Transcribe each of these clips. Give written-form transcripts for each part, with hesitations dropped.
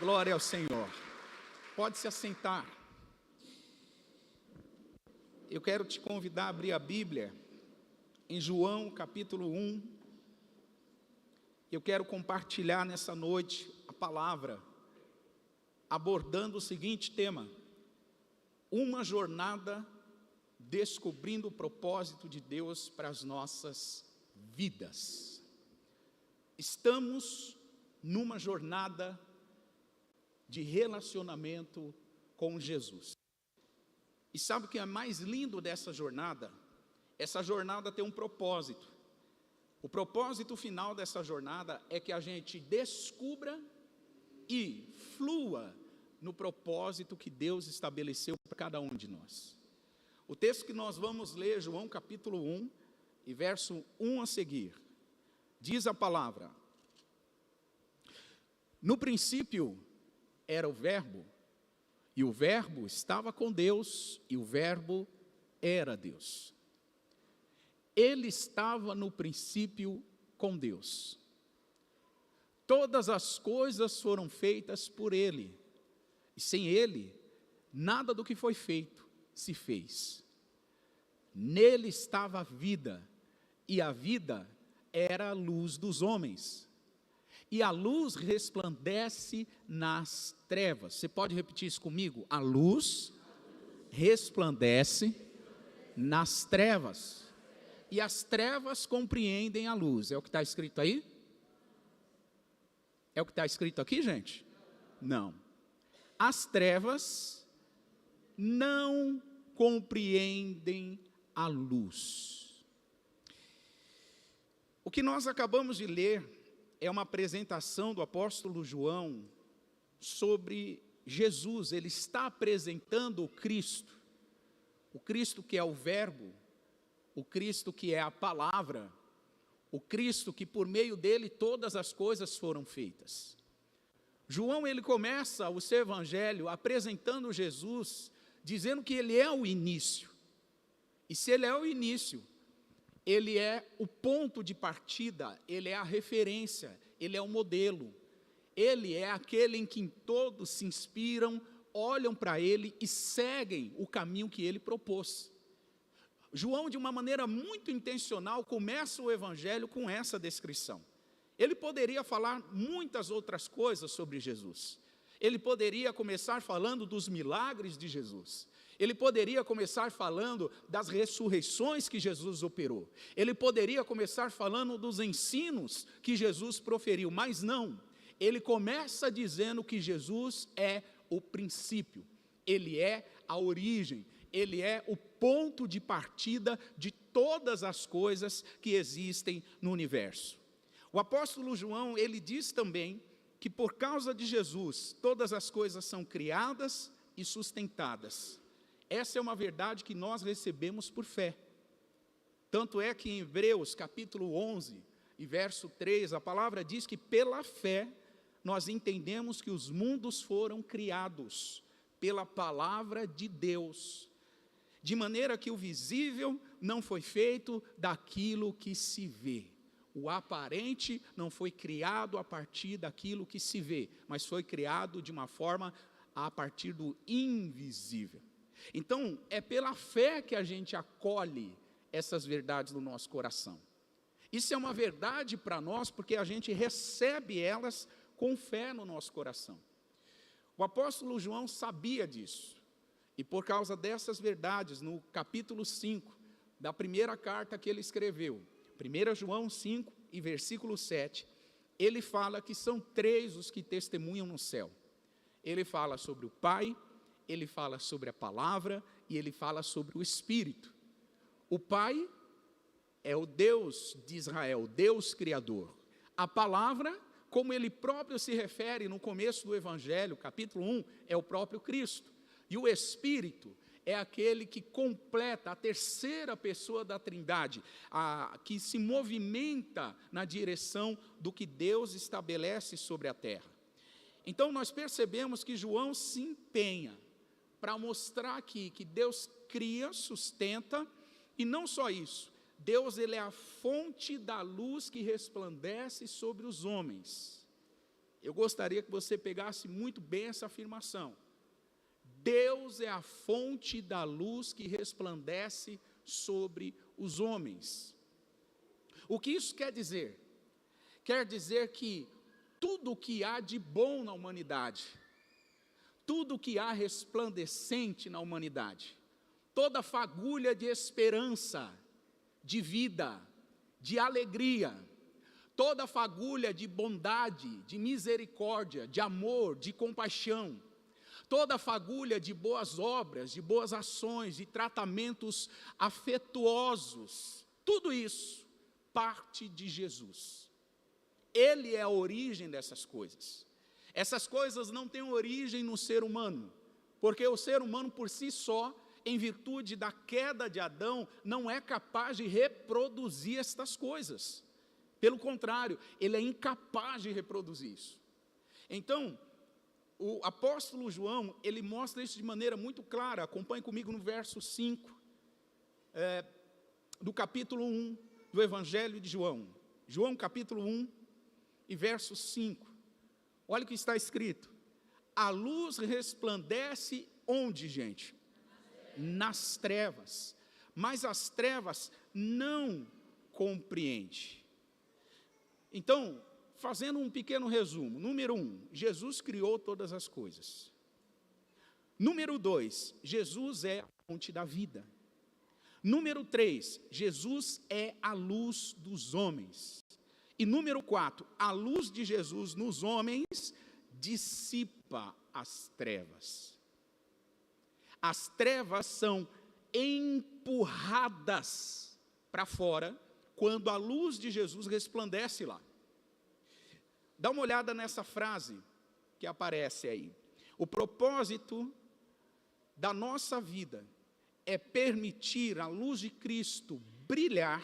Glória ao Senhor. Pode se assentar. Eu quero te convidar a abrir a Bíblia em João capítulo 1. Eu quero compartilhar nessa noite a palavra, abordando o seguinte tema: uma jornada descobrindo o propósito de Deus para as nossas vidas. Estamos numa jornada de relacionamento com Jesus. E sabe o que é mais lindo dessa jornada? Essa jornada tem um propósito. O propósito final dessa jornada é que a gente descubra e flua no propósito que Deus estabeleceu para cada um de nós. O texto que nós vamos ler, João capítulo 1, e verso 1 a seguir, diz a palavra: no princípio era o Verbo, e o Verbo estava com Deus, e o Verbo era Deus. Ele estava no princípio com Deus. Todas as coisas foram feitas por Ele, e sem Ele, nada do que foi feito se fez. Nele estava a vida, e a vida era a luz dos homens. E a luz resplandece nas trevas. Você pode repetir isso comigo? A luz resplandece nas trevas. E as trevas compreendem a luz. É o que está escrito aí? É o que está escrito aqui, gente? Não. As trevas não compreendem a luz. O que nós acabamos de ler é uma apresentação do apóstolo João sobre Jesus. Ele está apresentando o Cristo que é o Verbo, o Cristo que é a palavra, o Cristo que por meio dele todas as coisas foram feitas. João, ele começa o seu evangelho apresentando Jesus, dizendo que ele é o início. E se ele é o início, ele é o ponto de partida, ele é a referência, ele é o modelo. Ele é aquele em quem todos se inspiram, olham para ele e seguem o caminho que ele propôs. João, de uma maneira muito intencional, começa o evangelho com essa descrição. Ele poderia falar muitas outras coisas sobre Jesus. Ele poderia começar falando dos milagres de Jesus. Ele poderia começar falando das ressurreições que Jesus operou. Ele poderia começar falando dos ensinos que Jesus proferiu, mas não. Ele começa dizendo que Jesus é o princípio, ele é a origem, ele é o ponto de partida de todas as coisas que existem no universo. O apóstolo João, ele diz também que por causa de Jesus, todas as coisas são criadas e sustentadas. Essa é uma verdade que nós recebemos por fé. Tanto é que em Hebreus capítulo 11 e verso 3, a palavra diz que pela fé nós entendemos que os mundos foram criados pela palavra de Deus, de maneira que o visível não foi feito daquilo que se vê. O aparente não foi criado a partir daquilo que se vê, mas foi criado de uma forma a partir do invisível. Então, é pela fé que a gente acolhe essas verdades no nosso coração. Isso é uma verdade para nós porque a gente recebe elas com fé no nosso coração. O apóstolo João sabia disso. E por causa dessas verdades, no capítulo 5 da primeira carta que ele escreveu, 1 João 5 e versículo 7, ele fala que são 3 os que testemunham no céu. Ele fala sobre o Pai, ele fala sobre a palavra e ele fala sobre o Espírito. O Pai é o Deus de Israel, Deus Criador. A palavra, como ele próprio se refere no começo do Evangelho, capítulo 1, é o próprio Cristo. E o Espírito é aquele que completa a terceira pessoa da Trindade, que se movimenta na direção do que Deus estabelece sobre a terra. Então nós percebemos que João se empenha para mostrar aqui que Deus cria, sustenta, e não só isso, Deus ele é a fonte da luz que resplandece sobre os homens. eu gostaria que você pegasse muito bem essa afirmação. Deus é a fonte da luz que resplandece sobre os homens. O que isso quer dizer? Quer dizer que tudo o que há de bom na humanidade, tudo o que há resplandecente na humanidade, toda fagulha de esperança, de vida, de alegria, toda fagulha de bondade, de misericórdia, de amor, de compaixão, toda fagulha de boas obras, de boas ações, de tratamentos afetuosos, tudo isso parte de Jesus. Ele é a origem dessas coisas. Essas coisas não têm origem no ser humano, porque o ser humano por si só, em virtude da queda de Adão, não é capaz de reproduzir estas coisas. Pelo contrário, ele é incapaz de reproduzir isso. Então, o apóstolo João, ele mostra isso de maneira muito clara. Acompanhe comigo no verso 5, do capítulo 1 do Evangelho de João. João capítulo 1 e verso 5. Olha o que está escrito. A luz resplandece onde, gente? Nas trevas. Mas as trevas não compreendem. Então, fazendo um pequeno resumo. Número 1, Jesus criou todas as coisas. Número 2, Jesus é a fonte da vida. Número 3, Jesus é a luz dos homens. E número 4, a luz de Jesus nos homens dissipa as trevas. As trevas são empurradas para fora quando a luz de Jesus resplandece lá. Dá uma olhada nessa frase que aparece aí. O propósito da nossa vida é permitir a luz de Cristo brilhar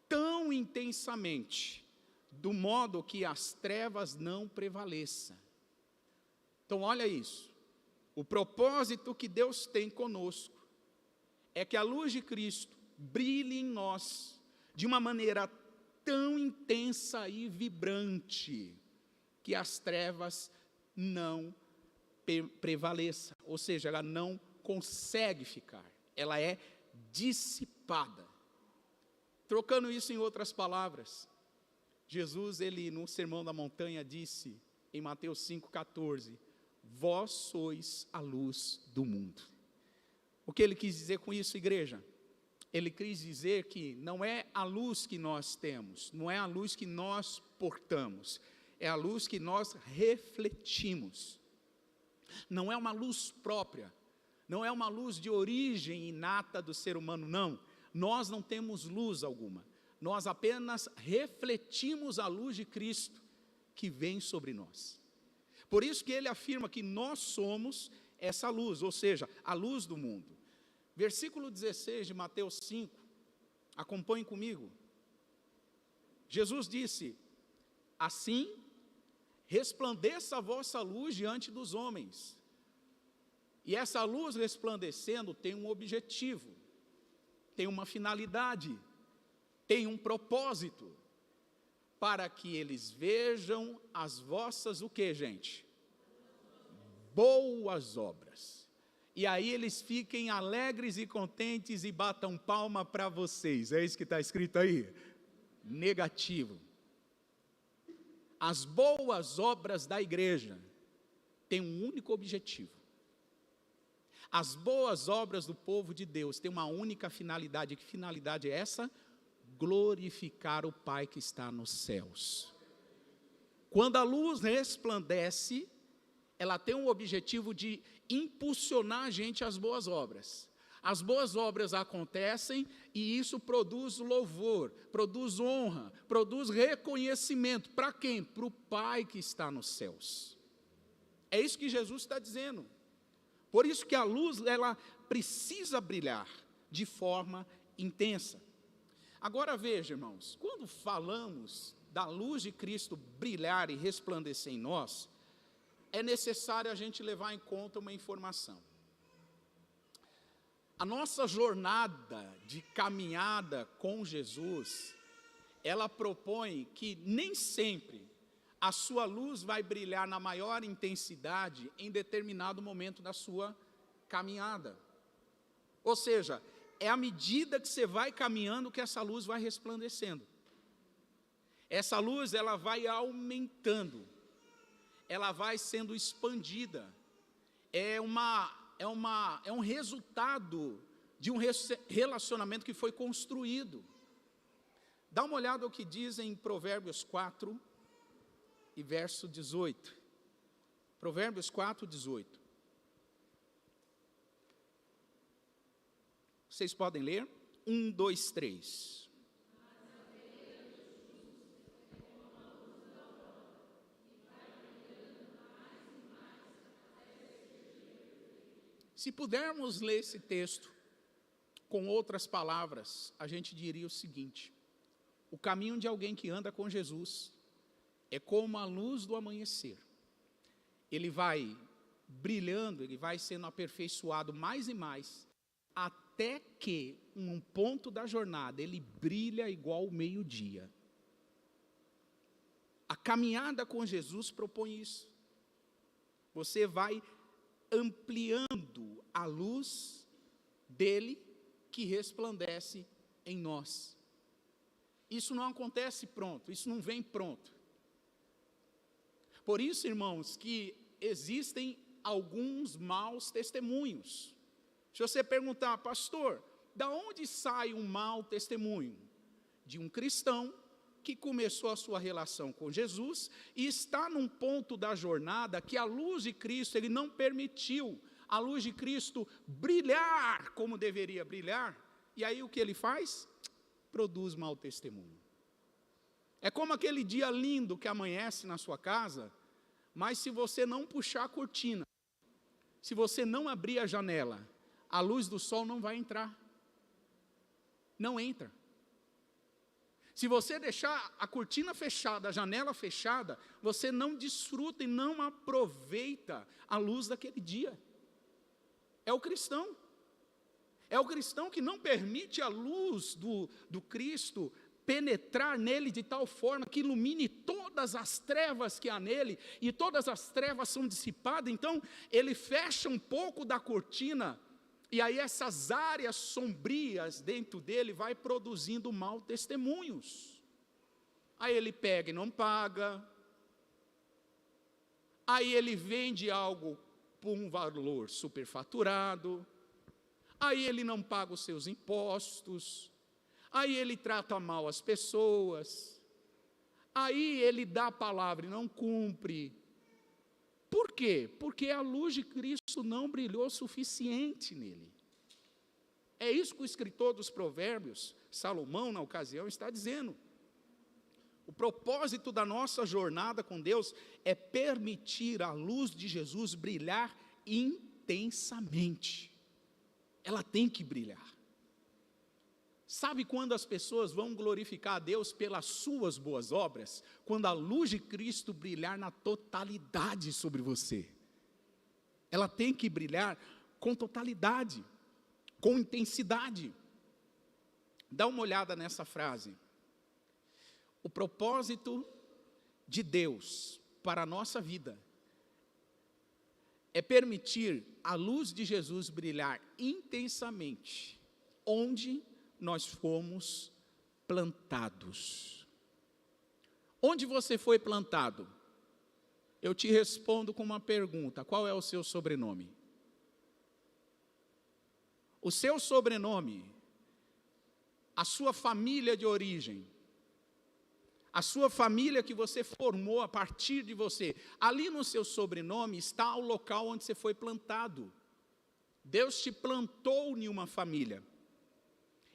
tão intensamente, do modo que as trevas não prevaleçam. Então olha isso, o propósito que Deus tem conosco, é que a luz de Cristo brilhe em nós, de uma maneira tão intensa e vibrante, que as trevas não prevaleçam, ou seja, ela não consegue ficar, ela é dissipada. Trocando isso em outras palavras, Jesus, ele no Sermão da Montanha disse, em Mateus 5,14, vós sois a luz do mundo. O que ele quis dizer com isso, igreja? Ele quis dizer que não é a luz que nós temos, não é a luz que nós portamos, é a luz que nós refletimos. Não é uma luz própria, não é uma luz de origem inata do ser humano, não. Nós não temos luz alguma, nós apenas refletimos a luz de Cristo que vem sobre nós. Por isso que ele afirma que nós somos essa luz, ou seja, a luz do mundo. Versículo 16 de Mateus 5, acompanhe comigo. Jesus disse, assim, resplandeça a vossa luz diante dos homens. E essa luz resplandecendo tem um objetivo, tem uma finalidade, tem um propósito, para que eles vejam as vossas, o que, gente? Boas obras. E aí eles fiquem alegres e contentes e batam palma para vocês. É isso que está escrito aí? Negativo. As boas obras da igreja têm um único objetivo. As boas obras do povo de Deus têm uma única finalidade. Que finalidade é essa? Glorificar o Pai que está nos céus. Quando a luz resplandece, ela tem o objetivo de impulsionar a gente às boas obras. As boas obras acontecem e isso produz louvor, produz honra, produz reconhecimento. Para quem? Para o Pai que está nos céus. É isso que Jesus está dizendo. Por isso que a luz, ela precisa brilhar de forma intensa. Agora veja, irmãos, quando falamos da luz de Cristo brilhar e resplandecer em nós, é necessário a gente levar em conta uma informação. A nossa jornada de caminhada com Jesus, ela propõe que nem sempre a sua luz vai brilhar na maior intensidade em determinado momento da sua caminhada. Ou seja, é à medida que você vai caminhando que essa luz vai resplandecendo. Essa luz, ela vai aumentando, ela vai sendo expandida. É um resultado de um relacionamento que foi construído. Dá uma olhada ao que diz em Provérbios 4 e verso 18. Provérbios 4, 18. Vocês podem ler? 1, 2, 3. Se pudermos ler esse texto com outras palavras, a gente diria o seguinte: o caminho de alguém que anda com Jesus é como a luz do amanhecer. Ele vai brilhando, ele vai sendo aperfeiçoado mais e mais, até que, em um ponto da jornada, ele brilha igual o meio-dia. A caminhada com Jesus propõe isso. Você vai ampliando a luz dele que resplandece em nós. Isso não acontece pronto, isso não vem pronto. Por isso, irmãos, que existem alguns maus testemunhos. Se você perguntar, pastor, da onde sai um mau testemunho? De um cristão que começou a sua relação com Jesus e está num ponto da jornada que a luz de Cristo, ele não permitiu a luz de Cristo brilhar como deveria brilhar, e aí o que ele faz? Produz mau testemunho. É como aquele dia lindo que amanhece na sua casa, mas se você não puxar a cortina, se você não abrir a janela, a luz do sol não vai entrar. Não entra. Se você deixar a cortina fechada, a janela fechada, você não desfruta e não aproveita a luz daquele dia. É o cristão. É o cristão que não permite a luz do Cristo penetrar nele de tal forma que ilumine todas as trevas que há nele, e todas as trevas são dissipadas. Então, ele fecha um pouco da cortina, e aí essas áreas sombrias dentro dele vai produzindo maus testemunhos. Aí ele pega e não paga, aí ele vende algo por um valor superfaturado, aí ele não paga os seus impostos, aí ele trata mal as pessoas, aí ele dá a palavra e não cumpre. Por quê? Porque a luz de Cristo não brilhou o suficiente nele. É isso que o escritor dos Provérbios, Salomão, na ocasião, está dizendo. O propósito da nossa jornada com Deus é permitir a luz de Jesus brilhar intensamente. Ela tem que brilhar. Sabe quando as pessoas vão glorificar a Deus pelas suas boas obras? Quando a luz de Cristo brilhar na totalidade sobre você. Ela tem que brilhar com totalidade, com intensidade. Dá uma olhada nessa frase. O propósito de Deus para a nossa vida é permitir a luz de Jesus brilhar intensamente onde nós fomos plantados. Onde você foi plantado? Eu te respondo com uma pergunta: qual é o seu sobrenome? O seu sobrenome, a sua família de origem, a sua família que você formou a partir de você, ali no seu sobrenome está o local onde você foi plantado. Deus te plantou em uma família.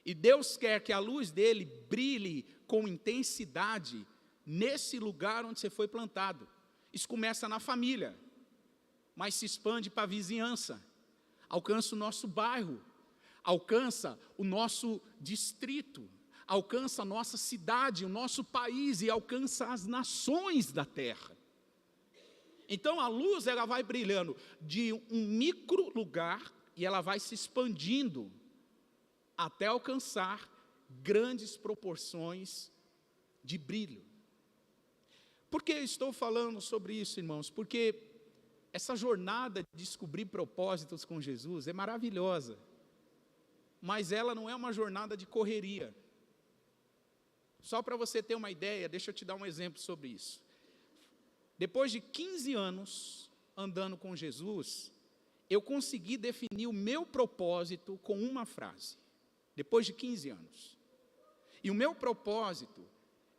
E Deus quer que a luz dele brilhe com intensidade nesse lugar onde você foi plantado. Isso começa na família, mas se expande para a vizinhança, alcança o nosso bairro, alcança o nosso distrito, alcança a nossa cidade, o nosso país e alcança as nações da terra. Então a luz ela vai brilhando de um micro lugar e ela vai se expandindo até alcançar grandes proporções de brilho. Por que estou falando sobre isso, irmãos? Porque essa jornada de descobrir propósitos com Jesus é maravilhosa, mas ela não é uma jornada de correria. Só para você ter uma ideia, deixa eu te dar um exemplo sobre isso. Depois de 15 anos andando com Jesus, eu consegui definir o meu propósito com uma frase. Depois de 15 anos. E o meu propósito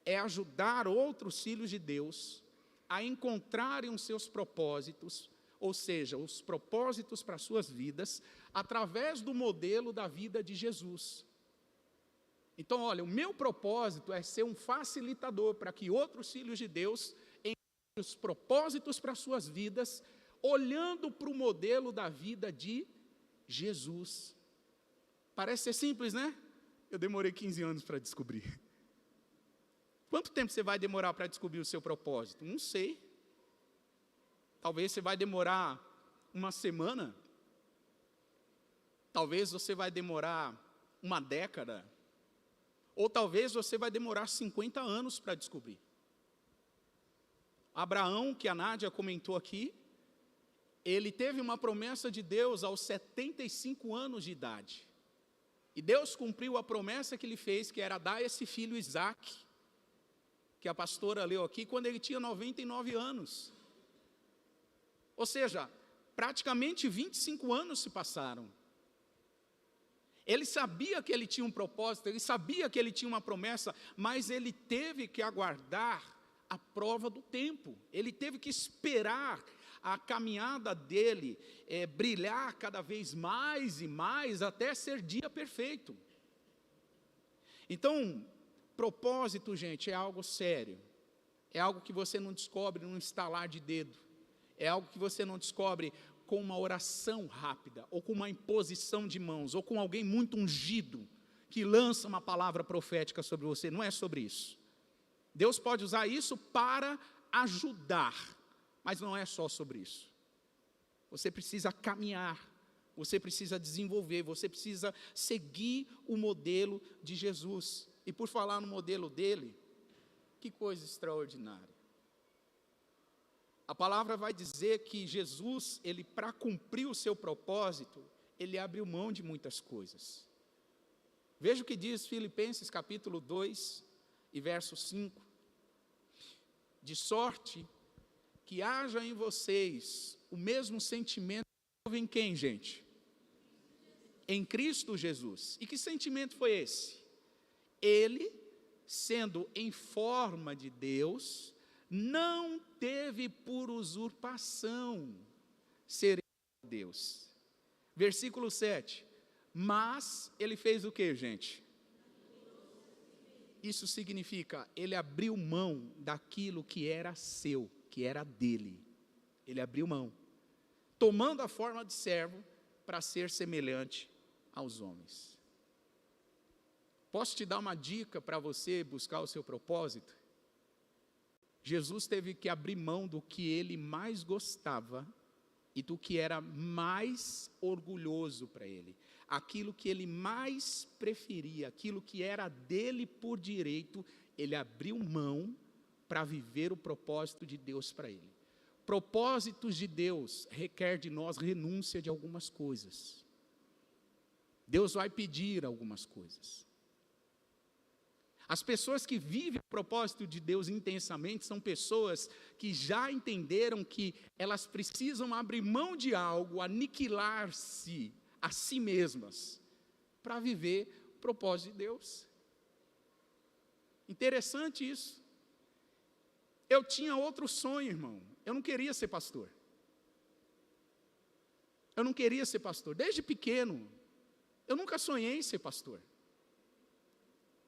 é ajudar outros filhos de Deus a encontrarem os seus propósitos, ou seja, os propósitos para as suas vidas, através do modelo da vida de Jesus. Então, olha, o meu propósito é ser um facilitador para que outros filhos de Deus encontrem os propósitos para as suas vidas, olhando para o modelo da vida de Jesus. Parece ser simples, né? Eu demorei 15 anos para descobrir. Quanto tempo você vai demorar para descobrir o seu propósito? Não sei. Talvez você vai demorar uma semana. Talvez você vai demorar uma década. Ou talvez você vai demorar 50 anos para descobrir. Abraão, que a Nádia comentou aqui, ele teve uma promessa de Deus aos 75 anos de idade. E Deus cumpriu a promessa que ele fez, que era dar esse filho Isaque, que a pastora leu aqui, quando ele tinha 99 anos. Ou seja, praticamente 25 anos se passaram. Ele sabia que ele tinha um propósito, ele sabia que ele tinha uma promessa, mas ele teve que aguardar a prova do tempo. Ele teve que esperar a caminhada dele brilhar cada vez mais e mais, até ser dia perfeito. Então, propósito, gente, é algo sério. É algo que você não descobre num estalar de dedo. É algo que você não descobre com uma oração rápida, ou com uma imposição de mãos, ou com alguém muito ungido, que lança uma palavra profética sobre você. Não é sobre isso. Deus pode usar isso para ajudar, mas não é só sobre isso. Você precisa caminhar, você precisa desenvolver, você precisa seguir o modelo de Jesus. E por falar no modelo dele, que coisa extraordinária. A palavra vai dizer que Jesus, ele para cumprir o seu propósito, ele abriu mão de muitas coisas. Veja o que diz Filipenses capítulo 2 e verso 5. De sorte que haja em vocês o mesmo sentimento que houve em quem, gente? Em Cristo Jesus. E que sentimento foi esse? Ele, sendo em forma de Deus, não teve por usurpação ser Deus. Versículo 7. Mas ele fez o que, gente? Isso significa, ele abriu mão daquilo que era seu, que era dele. Ele abriu mão, tomando a forma de servo para ser semelhante aos homens. Posso te dar uma dica para você buscar o seu propósito? Jesus teve que abrir mão do que ele mais gostava e do que era mais orgulhoso para ele. Aquilo que ele mais preferia, aquilo que era dele por direito, ele abriu mão para viver o propósito de Deus para ele. Propósitos de Deus requer de nós renúncia de algumas coisas. Deus vai pedir algumas coisas. As pessoas que vivem o propósito de Deus intensamente são pessoas que já entenderam que elas precisam abrir mão de algo, aniquilar-se a si mesmas, para viver o propósito de Deus. Interessante isso. Eu tinha outro sonho, irmão. Eu não queria ser pastor. Eu não queria ser pastor. Desde pequeno, eu nunca sonhei em ser pastor.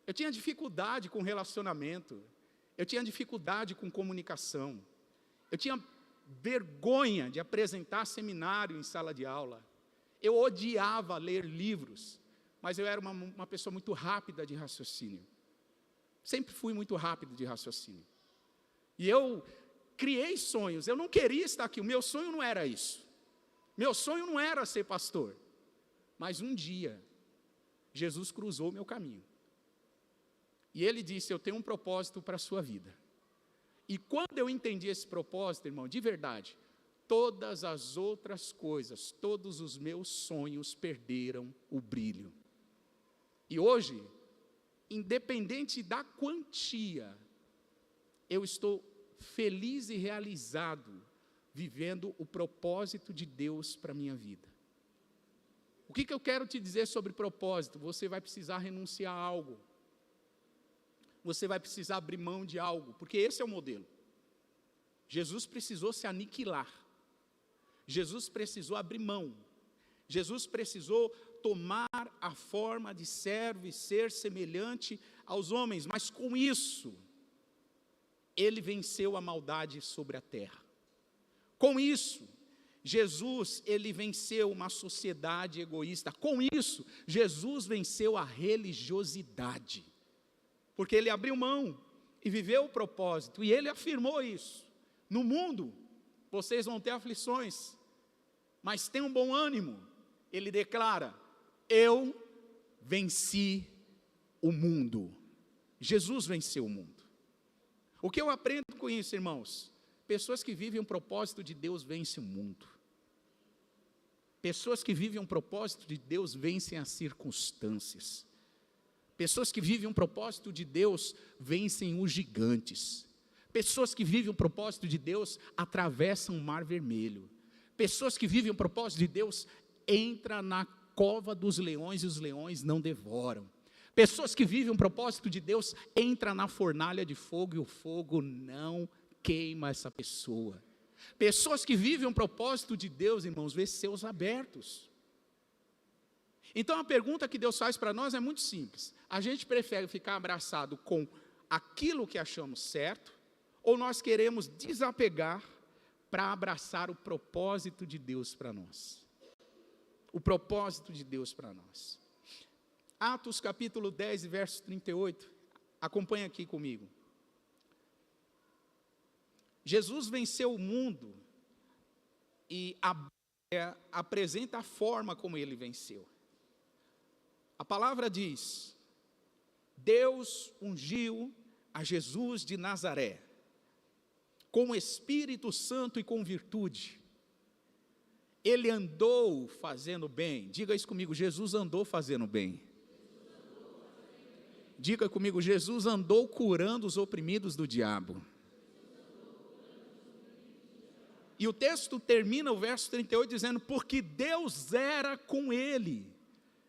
Eu tinha dificuldade com relacionamento, eu tinha dificuldade com comunicação, eu tinha vergonha de apresentar seminário em sala de aula, eu odiava ler livros, mas eu era uma pessoa muito rápida de raciocínio, sempre fui muito rápido de raciocínio, e eu criei sonhos, eu não queria estar aqui, o meu sonho não era isso, meu sonho não era ser pastor, mas um dia, Jesus cruzou o meu caminho, e ele disse, eu tenho um propósito para a sua vida. E quando eu entendi esse propósito, irmão, de verdade, todas as outras coisas, todos os meus sonhos perderam o brilho. E hoje, independente da quantia, eu estou feliz e realizado, vivendo o propósito de Deus para a minha vida. O que eu quero te dizer sobre propósito? Você vai precisar renunciar a algo. Você vai precisar abrir mão de algo, porque esse é o modelo. Jesus precisou se aniquilar. Jesus precisou abrir mão. Jesus precisou tomar a forma de servo e ser semelhante aos homens, mas com isso, ele venceu a maldade sobre a terra. Com isso, Jesus, ele venceu uma sociedade egoísta. Com isso, Jesus venceu a religiosidade. Porque ele abriu mão e viveu o propósito. E ele afirmou isso. No mundo, vocês vão ter aflições, mas tenham bom ânimo. Ele declara, eu venci o mundo. Jesus venceu o mundo. O que eu aprendo com isso, irmãos? Pessoas que vivem um propósito de Deus vencem o mundo. Pessoas que vivem um propósito de Deus vencem as circunstâncias. Pessoas que vivem um propósito de Deus vencem os gigantes. Pessoas que vivem um propósito de Deus atravessam o mar vermelho. Pessoas que vivem um propósito de Deus entram na cova dos leões e os leões não devoram. Pessoas que vivem um propósito de Deus entram na fornalha de fogo e o fogo não queima essa pessoa. Pessoas que vivem um propósito de Deus, irmãos, vê céus abertos. Então a pergunta que Deus faz para nós é muito simples. A gente prefere ficar abraçado com aquilo que achamos certo, ou nós queremos desapegar para abraçar o propósito de Deus para nós? O propósito de Deus para nós. Atos capítulo 10, verso 38. Acompanha aqui comigo. Jesus venceu o mundo e a Bíblia apresenta a forma como ele venceu. A palavra diz, Deus ungiu a Jesus de Nazaré, com o Espírito Santo e com virtude. Ele andou fazendo bem. Diga isso comigo, Jesus andou fazendo bem. Diga comigo, Jesus andou curando os oprimidos do diabo. E o texto termina, o verso 38, dizendo, porque Deus era com ele.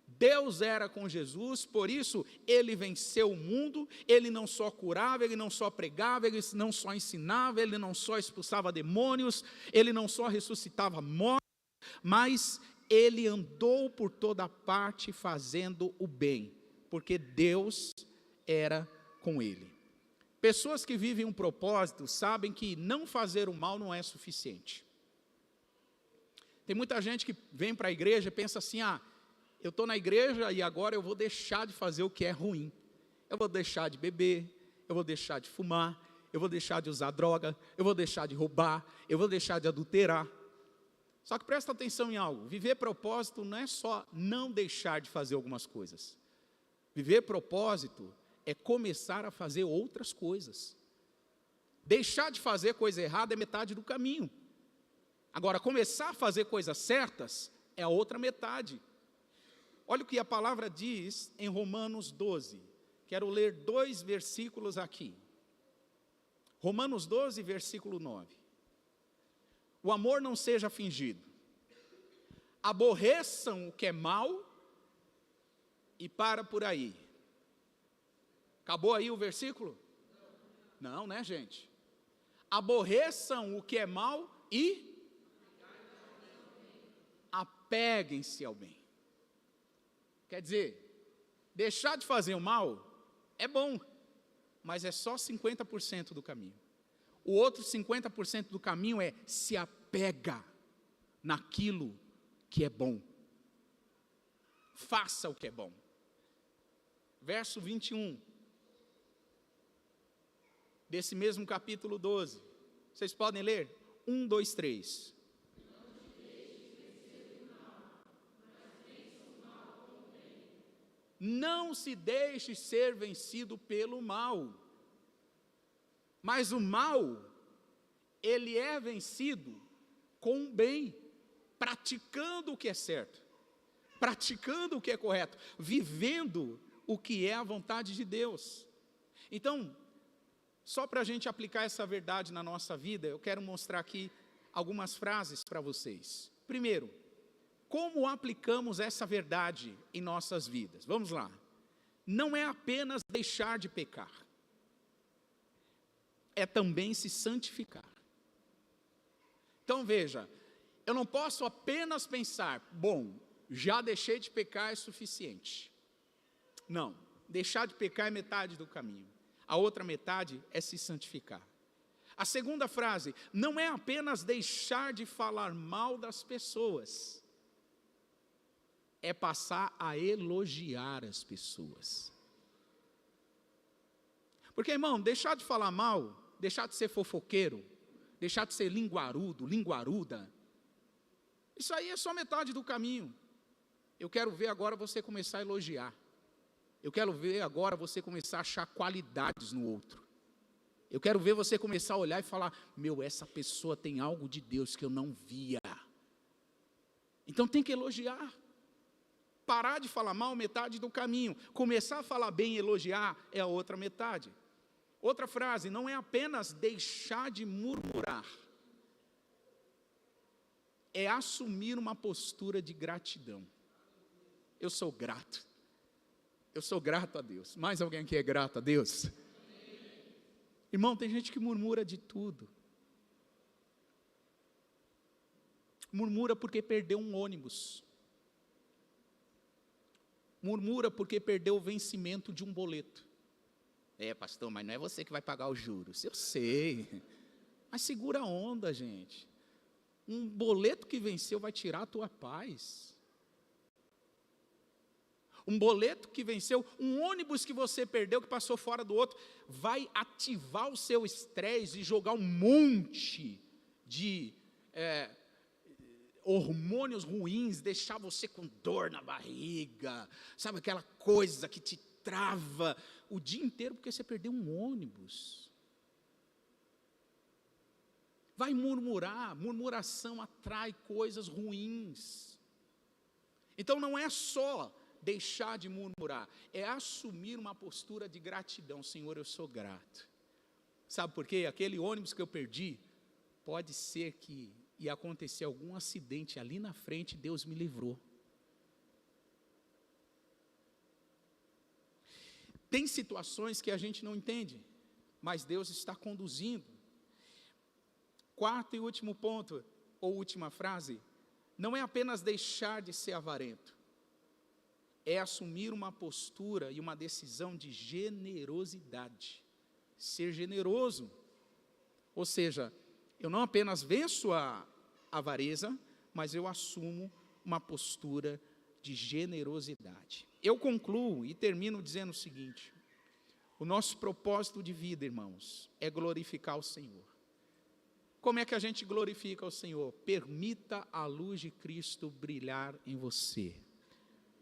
Deus era com Jesus, por isso ele venceu o mundo. Ele não só curava, ele não só pregava, ele não só ensinava, ele não só expulsava demônios, ele não só ressuscitava mortos, mas ele andou por toda parte fazendo o bem, porque Deus era com ele. Pessoas que vivem um propósito sabem que não fazer o mal não é suficiente. Tem muita gente que vem para a igreja e pensa assim, eu estou na igreja e agora eu vou deixar de fazer o que é ruim. Eu vou deixar de beber, eu vou deixar de fumar, eu vou deixar de usar droga, eu vou deixar de roubar, eu vou deixar de adulterar. Só que presta atenção em algo, viver propósito não é só não deixar de fazer algumas coisas. Viver propósito é começar a fazer outras coisas. Deixar de fazer coisa errada é metade do caminho. Agora, começar a fazer coisas certas é a outra metade. Olha o que a palavra diz em Romanos 12. Quero ler 2 versículos aqui. Romanos 12, versículo 9. O amor não seja fingido. Aborreçam o que é mal e para por aí. Acabou aí o versículo? Não, né, gente? Aborreçam o que é mal e apeguem-se ao bem. Quer dizer, deixar de fazer o mal é bom, mas é só 50% do caminho. O outro 50% do caminho é se apega naquilo que é bom. Faça o que é bom. Verso 21. Desse mesmo capítulo 12. Vocês podem ler? 1, 2, 3. Não se deixe ser vencido pelo mal. Mas o mal, ele é vencido com o bem, praticando o que é certo, praticando o que é correto, vivendo o que é a vontade de Deus. Então, só para a gente aplicar essa verdade na nossa vida, eu quero mostrar aqui algumas frases para vocês. Primeiro, como aplicamos essa verdade em nossas vidas? Vamos lá. Não é apenas deixar de pecar, é também se santificar. Então veja, eu não posso apenas pensar, bom, já deixei de pecar é suficiente. Não, deixar de pecar é metade do caminho. A outra metade é se santificar. A segunda frase, não é apenas deixar de falar mal das pessoas, é passar a elogiar as pessoas. Porque, irmão, deixar de falar mal, deixar de ser fofoqueiro, deixar de ser linguarudo, linguaruda, isso aí é só metade do caminho. Eu quero ver agora você começar a elogiar. Eu quero ver agora você começar a achar qualidades no outro. Eu quero ver você começar a olhar e falar, meu, essa pessoa tem algo de Deus que eu não via. Então tem que elogiar. Parar de falar mal, metade do caminho. Começar a falar bem e elogiar é a outra metade. Outra frase, não é apenas deixar de murmurar, é assumir uma postura de gratidão. Eu sou grato a Deus. Mais alguém aqui é grato a Deus? Irmão, tem gente que murmura de tudo. Murmura porque perdeu um ônibus. Murmura porque perdeu o vencimento de um boleto. É, pastor, mas não é você que vai pagar os juros. Eu sei, mas segura a onda, gente. Um boleto que venceu vai tirar a tua paz. Um boleto que venceu, um ônibus que você perdeu, que passou fora do outro, vai ativar o seu estresse e jogar um monte de hormônios ruins, deixar você com dor na barriga, sabe aquela coisa que te trava o dia inteiro porque você perdeu um ônibus. Vai murmurar, murmuração atrai coisas ruins. Então não é só deixar de murmurar, é assumir uma postura de gratidão. Senhor, eu sou grato. Sabe por quê? Aquele ônibus que eu perdi, pode ser que ia acontecer algum acidente ali na frente, Deus me livrou. Tem situações que a gente não entende, mas Deus está conduzindo. Quarto e último ponto, ou última frase, não é apenas deixar de ser avarento, é assumir uma postura e uma decisão de generosidade. Ser generoso, ou seja, eu não apenas venço a avareza, mas eu assumo uma postura de generosidade. Eu concluo e termino dizendo o seguinte: o nosso propósito de vida, irmãos, é glorificar o Senhor. Como é que a gente glorifica o Senhor? Permita a luz de Cristo brilhar em você.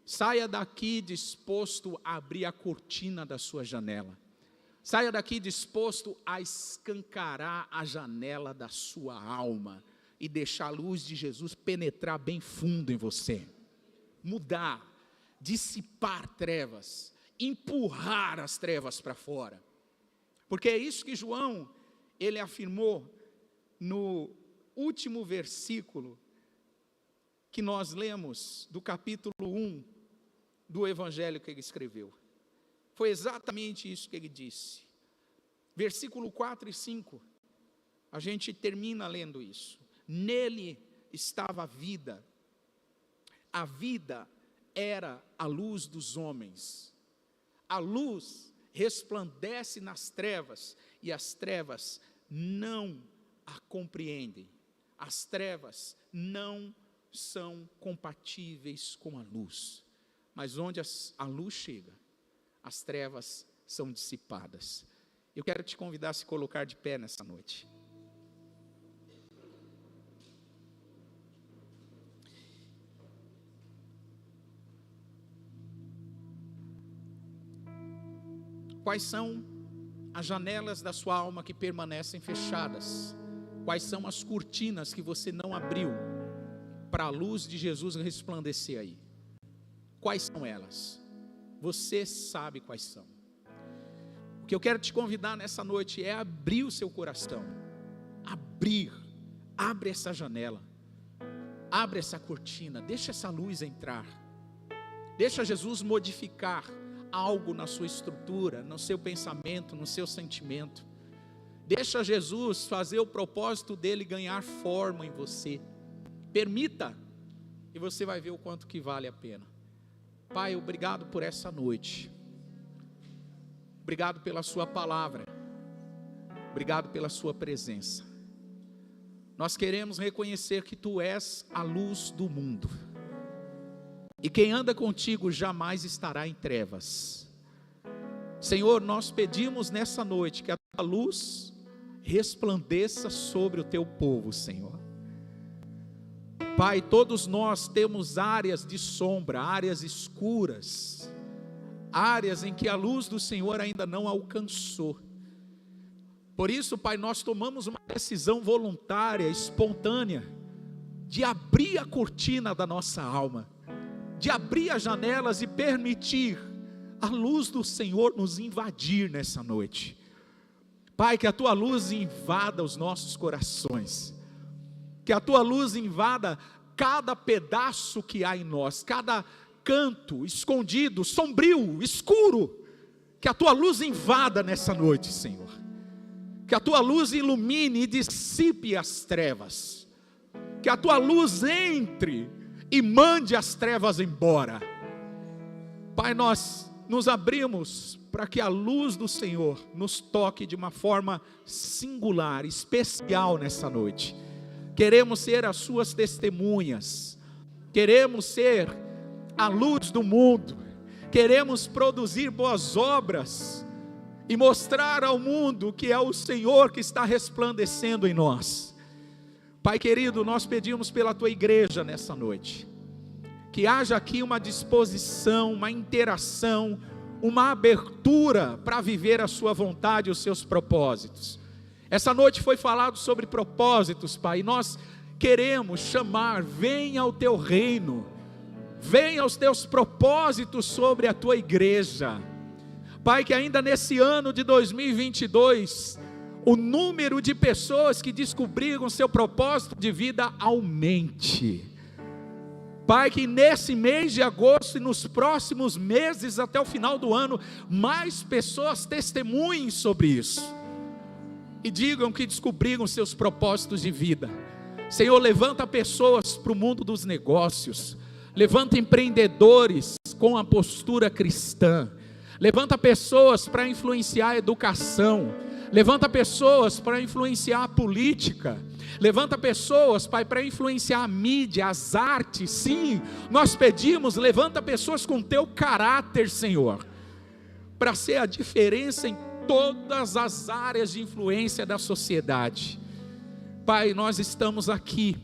Saia daqui disposto a abrir a cortina da sua janela. Saia daqui disposto a escancarar a janela da sua alma e deixar a luz de Jesus penetrar bem fundo em você. Mudar, dissipar trevas, empurrar as trevas para fora. Porque é isso que João, ele afirmou no último versículo que nós lemos do capítulo 1 do evangelho que ele escreveu. Foi exatamente isso que ele disse. Versículo 4 e 5, a gente termina lendo isso. Nele estava a vida era a luz dos homens. A luz resplandece nas trevas, e as trevas não a compreendem. As trevas não são compatíveis com a luz. Mas onde a luz chega, as trevas são dissipadas. Eu quero te convidar a se colocar de pé nessa noite. Quais são as janelas da sua alma que permanecem fechadas? Quais são as cortinas que você não abriu para a luz de Jesus resplandecer aí? Quais são elas? Você sabe quais são. O que eu quero te convidar nessa noite é abrir o seu coração. Abre essa janela. Abre essa cortina, deixa essa luz entrar. Deixa Jesus modificar algo na sua estrutura, no seu pensamento, no seu sentimento. Deixa Jesus fazer o propósito dele ganhar forma em você. Permita, e você vai ver o quanto que vale a pena. Pai, obrigado por essa noite. Obrigado pela sua palavra. Obrigado pela sua presença. Nós queremos reconhecer que tu és a luz do mundo. E quem anda contigo jamais estará em trevas. Senhor, nós pedimos nessa noite que a tua luz resplandeça sobre o teu povo, Senhor. Pai, todos nós temos áreas de sombra, áreas escuras, áreas em que a luz do Senhor ainda não alcançou. Por isso, Pai, nós tomamos uma decisão voluntária, espontânea, de abrir a cortina da nossa alma, de abrir as janelas e permitir a luz do Senhor nos invadir nessa noite. Pai, que a tua luz invada os nossos corações, que a tua luz invada cada pedaço que há em nós, cada canto escondido, sombrio, escuro, que a tua luz invada nessa noite, Senhor. Que a tua luz ilumine e dissipe as trevas. Que a tua luz entre e mande as trevas embora. Pai, nós nos abrimos para que a luz do Senhor nos toque de uma forma singular, especial nessa noite. Queremos ser as suas testemunhas. Queremos ser a luz do mundo. Queremos produzir boas obras e mostrar ao mundo que é o Senhor que está resplandecendo em nós. Pai querido, nós pedimos pela tua igreja nessa noite, que haja aqui uma disposição, uma interação, uma abertura para viver a sua vontade e os seus propósitos. Essa noite foi falado sobre propósitos, Pai, e nós queremos chamar, venha ao teu reino, venha aos teus propósitos sobre a tua igreja. Pai, que ainda nesse ano de 2022, o número de pessoas que descobriram seu propósito de vida aumente. Pai, que nesse mês de agosto e nos próximos meses até o final do ano, mais pessoas testemunhem sobre isso e digam que descobriram seus propósitos de vida. Senhor, levanta pessoas para o mundo dos negócios, levanta empreendedores com a postura cristã, levanta pessoas para influenciar a educação, levanta pessoas para influenciar a política, levanta pessoas, Pai, para influenciar a mídia, as artes. Sim, nós pedimos, levanta pessoas com teu caráter, Senhor, para ser a diferença em todas as áreas de influência da sociedade. Pai, nós estamos aqui,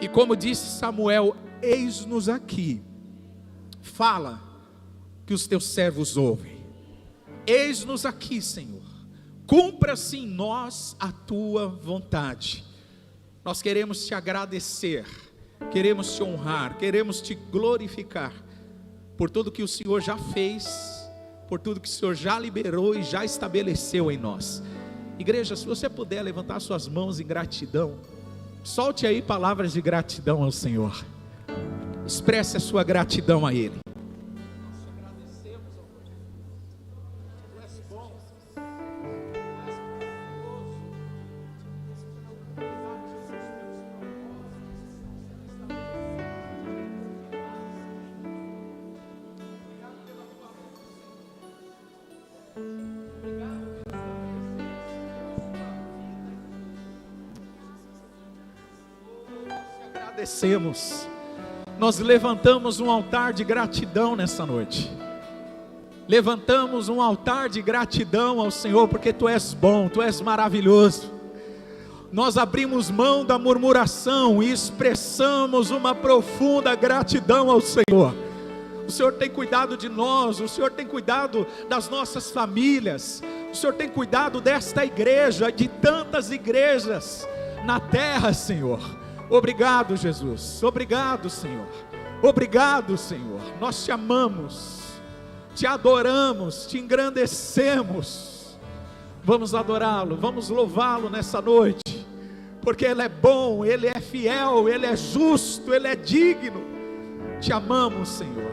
e como disse Samuel, eis-nos aqui, fala, que os teus servos ouvem. Eis-nos aqui, Senhor, cumpra-se em nós a tua vontade. Nós queremos te agradecer, queremos te honrar, queremos te glorificar, por tudo que o Senhor já fez, por tudo que o Senhor já liberou e já estabeleceu em nós. Igreja, se você puder levantar suas mãos em gratidão, solte aí palavras de gratidão ao Senhor, expresse a sua gratidão a Ele. Agradecemos, nós levantamos um altar de gratidão nessa noite, levantamos um altar de gratidão ao Senhor, porque Tu és bom, Tu és maravilhoso. Nós abrimos mão da murmuração e expressamos uma profunda gratidão ao Senhor. O Senhor tem cuidado de nós, o Senhor tem cuidado das nossas famílias, o Senhor tem cuidado desta igreja, de tantas igrejas na terra, Senhor. Obrigado, Jesus, obrigado, Senhor, obrigado, Senhor. Nós te amamos, te adoramos, te engrandecemos. Vamos adorá-lo, vamos louvá-lo nessa noite, porque Ele é bom, Ele é fiel, Ele é justo, Ele é digno. Te amamos, Senhor.